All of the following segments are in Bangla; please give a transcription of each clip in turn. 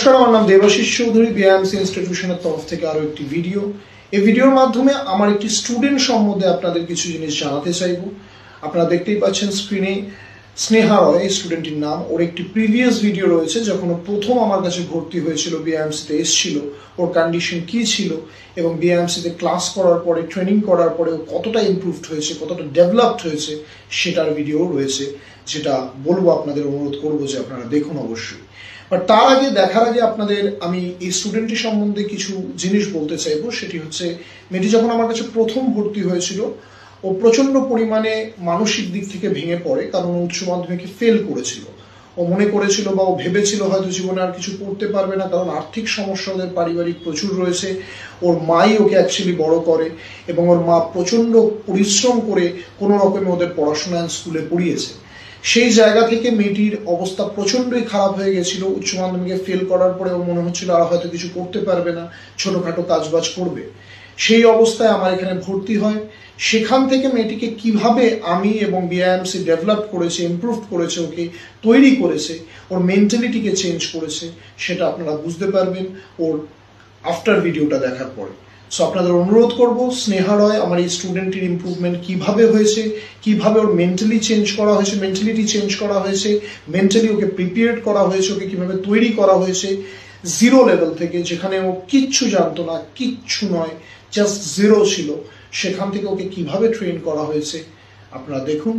নমস্কার, আমার নাম দেবাশিস চৌধুরী, বিআইএমসি ইনস্টিটিউশনের তরফ থেকে আরো একটি ভিডিও। এই ভিডিওর মাধ্যমে আমার একটি স্টুডেন্ট সম্বন্ধে আপনাদের কিছু জিনিস জানাতে চাইব। আপনারা দেখতেই পাচ্ছেন স্ক্রিনে স্নেহা রয় এই স্টুডেন্টের নাম। ওর একটি প্রিভিয়াস ভিডিও রয়েছে, যখন ও প্রথম আমার কাছে ভর্তি হয়েছিল, বিআইএমসিতে এসেছিল, ওর কন্ডিশন কি ছিল এবং বিআইএমসিতে ক্লাস করার পরে, ট্রেনিং করার পরে ও কতটা ইমপ্রুভড হয়েছে, কতটা ডেভেলপড হয়েছে, সেটার ভিডিও রয়েছে, যেটা বলবো, আপনাদের অনুরোধ করবো যে আপনারা দেখুন অবশ্যই। বাট তার আগে, দেখার আগে আপনাদের আমি এই স্টুডেন্টের সম্বন্ধে কিছু জিনিস বলতে চাইবো। সেটি হচ্ছে, মেয়েটি যখন আমার কাছে প্রথম ভর্তি হয়েছিল, ও প্রচন্ড পরিমাণে মানসিক দিক থেকে ভেঙে পড়ে, কারণ উচ্চ মাধ্যমিকে ফেল করেছিল। ও মনে করেছিল বা ও ভেবেছিল হয়তো জীবনে আর কিছু করতে পারবে না, কারণ আর্থিক সমস্যা ওদের পারিবারিক প্রচুর রয়েছে। ওর মাই ওকে অ্যাকচুয়ালি বড় করে এবং ওর মা প্রচন্ড পরিশ্রম করে কোনো রকমে ওদের পড়াশোনা স্কুলে পড়িয়েছে। সেই জায়গা থেকে মেয়েটির অবস্থা প্রচন্ডই খারাপ হয়ে গেছিল। উচ্চ মাধ্যমিকে ফেল করার পরে ওর মনে হচ্ছিল আর হয়তো কিছু করতে পারবে না, ছোটখাটো কাজবাজ করবে। সেই অবস্থায় আমার এখানে ভর্তি হয়। সেখান থেকে মেয়েটিকে কিভাবে আমি এবং বিআইএমসি ডেভেলপ করেছে, ইমপ্রুভ করেছে, ওকে তৈরি করেছে, ওর মেন্টালিটিকে চেঞ্জ করেছে, সেটা আপনারা বুঝতে পারবেন ওর আফটার ভিডিওটা দেখার পরে। সো আপনাদের অনুরোধ করব, স্নেহা রয় আমার এই স্টুডেন্টের ইমপ্রুভমেন্ট কিভাবে হয়েছে, কিভাবে ওর মেন্টালিটি চেঞ্জ করা হয়েছে, মেন্টালি ওকে প্রিপেয়ার্ড করা হয়েছে, ওকে কিভাবে তৈরি করা হয়েছে জিরো লেভেল থেকে, যেখানে ও কিচ্ছু জানতো না, কিচ্ছু নয়, জাস্ট জিরো ছিল, সেখান থেকে ওকে কিভাবে ট্রেন করা হয়েছে আপনারা দেখুন।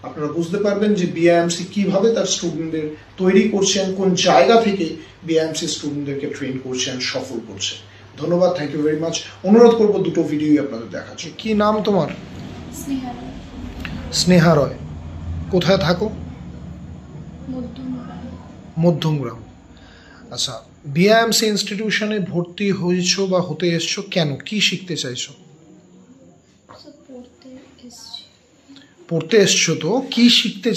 আপনারা বুঝতে পারবেন যে বিআইএমসি কিভাবে তার স্টুডেন্টদের তৈরি করছেন, কোন জায়গা থেকে বিআইএমসি স্টুডেন্টদেরকে ট্রেন করছেন, সফল করছে। ধন্যবাদ, থ্যাংক ইউ ভেরি মাচ। অনুরোধ করবো দুটো ভিডিওই আপনাদের দেখাচ্ছি। কি নাম তোমার? স্নেহা রয়। কোথায় থাকো? মধ্যমগ্রাম। আচ্ছা, বিআইএমসি ইনস্টিটিউশনে ভর্তি হয়েছো বা হতে এসছো কেন? কি শিখতে চাইছো? পড়তে এসছো তো কি শিখতে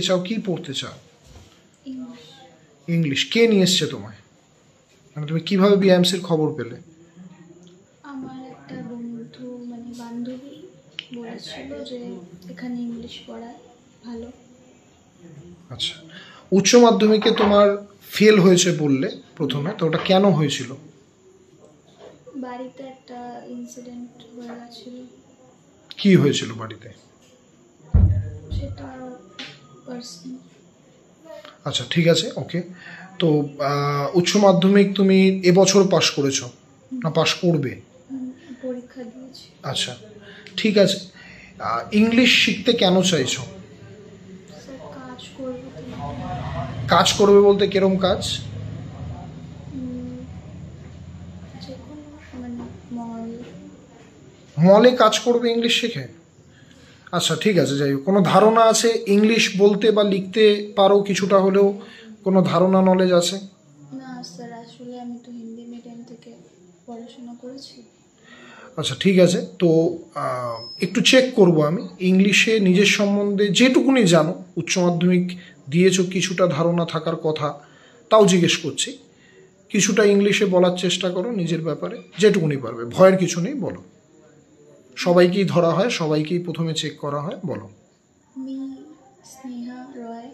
চাও? কি পড়তে চাও? ইংলিশ। কে নিয়ে এসছে তোমায়? মানে তুমি কিভাবে বিআইএমসির খবর পেলে? আমার একটা বন্ধু, মানে বান্ধবী বলেছিল যে এখানে ইংলিশ পড়ায় ভালো। আচ্ছা, উচ্চ মাধ্যমিকে তোমার ফেল হয়েছে বললে প্রথমে, তো ওটা কেন হয়েছিল? বাড়িতে একটা ইনসিডেন্ট হয়ে গেছিল। কি হয়েছিল বাড়িতে? সেটা পার্সোনাল। আচ্ছা, ঠিক আছে, ওকে। তো উচ্চ মাধ্যমিক তুমি এবছর পাশ করেছো না পাশ করবে? পরীক্ষা দিয়েছি। আচ্ছা, ঠিক আছে। ইংলিশ শিখতে কেন চাইছো? কাজ করবে বলতে কিরম কাজ? মলে কাজ করবে ইংলিশ শিখে? আচ্ছা, ঠিক আছে, যাই হোক। কোনো ধারণা আছে ইংলিশ বলতে বা লিখতে পারো কিছুটা হলেও? কোনো ধারণা, নলেজ আছে? না স্যার, আসলে আমি তো হিন্দি মিডিয়াম থেকে পড়াশোনা করেছি। আচ্ছা, ঠিক আছে। তো একটু চেক করব আমি ইংলিশে নিজের সম্বন্ধে যেটুকুনি জানো, উচ্চ মাধ্যমিক দিয়েছো, কিছুটা ধারণা থাকার কথা, তাও জিজ্ঞেস করছি। কিছুটা ইংলিশে বলার চেষ্টা করো নিজের ব্যাপারে, যেটুকুনি পারবে, ভয়ের কিছু নেই, বলো। সবাইকেই ধরা হয়, সবাইকেই প্রথমে চেক করা হয়, বলো। মি স্নেহা রয়।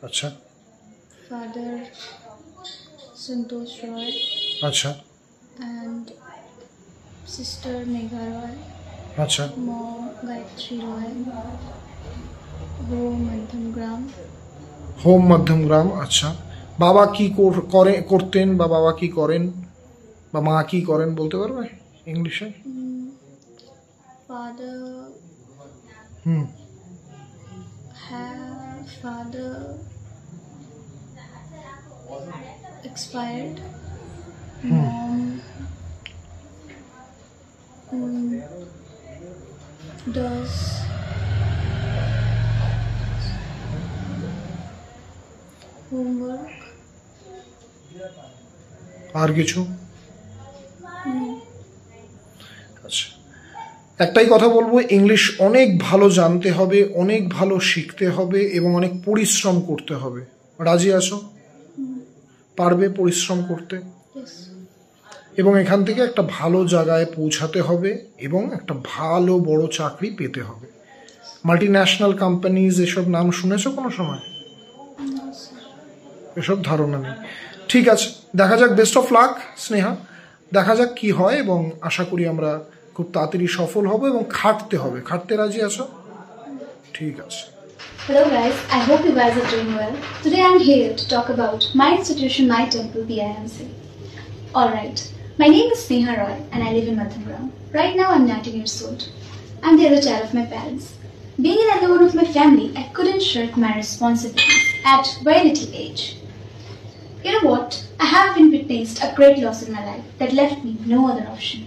আচ্ছা। ফাদার সন্তোষ রয়। আচ্ছা। অ্যান্ড সিস্টার মেঘা রয়। আচ্ছা। মম গায়ত্রী রয়। হোম মধ্যমগ্রাম। আচ্ছা। বাবা কি করতেন বা বাবা কি করেন বা মা কি করেন বলতে পারবে ইংলিশে? Father expired. Mom does homework. আর কিছু? আচ্ছা, একটাই কথা বলবো, ইংলিশ অনেক ভালো জানতে হবে, অনেক ভালো শিখতে হবে এবং অনেক পরিশ্রম করতে হবে। রাজি আছো? পারবে পরিশ্রম করতে? এবং এখান থেকে একটা ভালো জায়গায় পৌঁছাতে হবে এবং একটা ভালো বড় চাকরি পেতে হবে। মাল্টিন্যাশনাল কোম্পানিজ, এসব নাম শুনেছো কোনো সময়? এসব ধারণা নেই। ঠিক আছে, দেখা যাক, বেস্ট অফ লাক স্নেহা, দেখা যাক কি হয়, এবং আশা করি আমরা খুব তাড়াতাড়ি সফল হব, এবং খাটতে হবে। খাটতে রাজি আছো? ঠিক আছে। Hello guys, I hope you guys are doing well. Today I'm here to talk about my institution, my temple, BIMC. Alright, my name is Sneha Roy and I live in Madhamgram. Right now I'm 19 years old. I'm the other child of my parents. Being another one of my family, I couldn't shirk my responsibilities at very little age. You know what? I have been witnessed a great loss in my life that left me no other option.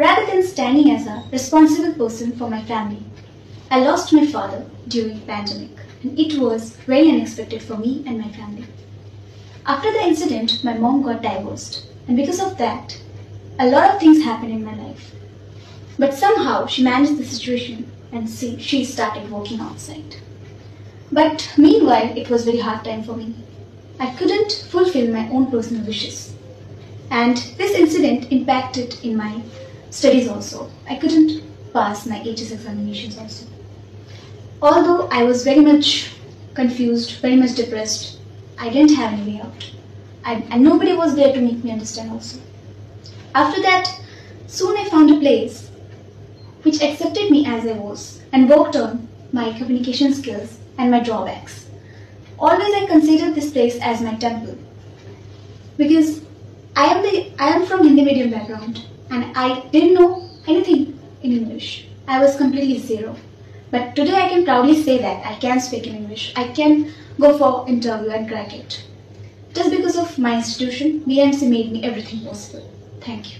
Rather than standing as a responsible person for my family, I lost my father during pandemic, and it was very unexpected for me and my family. After the incident, my mom got divorced, and because of that, a lot of things happened in my life. But somehow she managed the situation and she started working outside. But meanwhile, it was very hard time for me. I couldn't fulfill my own personal wishes. And this incident impacted in my studies also. I couldn't pass my HS examinations also. Although I was very much confused, very much depressed, I didn't have any way out. And nobody was there to make me understand also. After that, soon I found a place which accepted me as I was and worked on my communication skills and my drawbacks. Always I considered this place as my temple, because I am from Hindi medium background and I didn't know anything in English. I was completely zero. But today I can proudly say that I can speak in English. I can go for interview and crack it. Just because of my institution, BIMC made me everything possible. Thank you.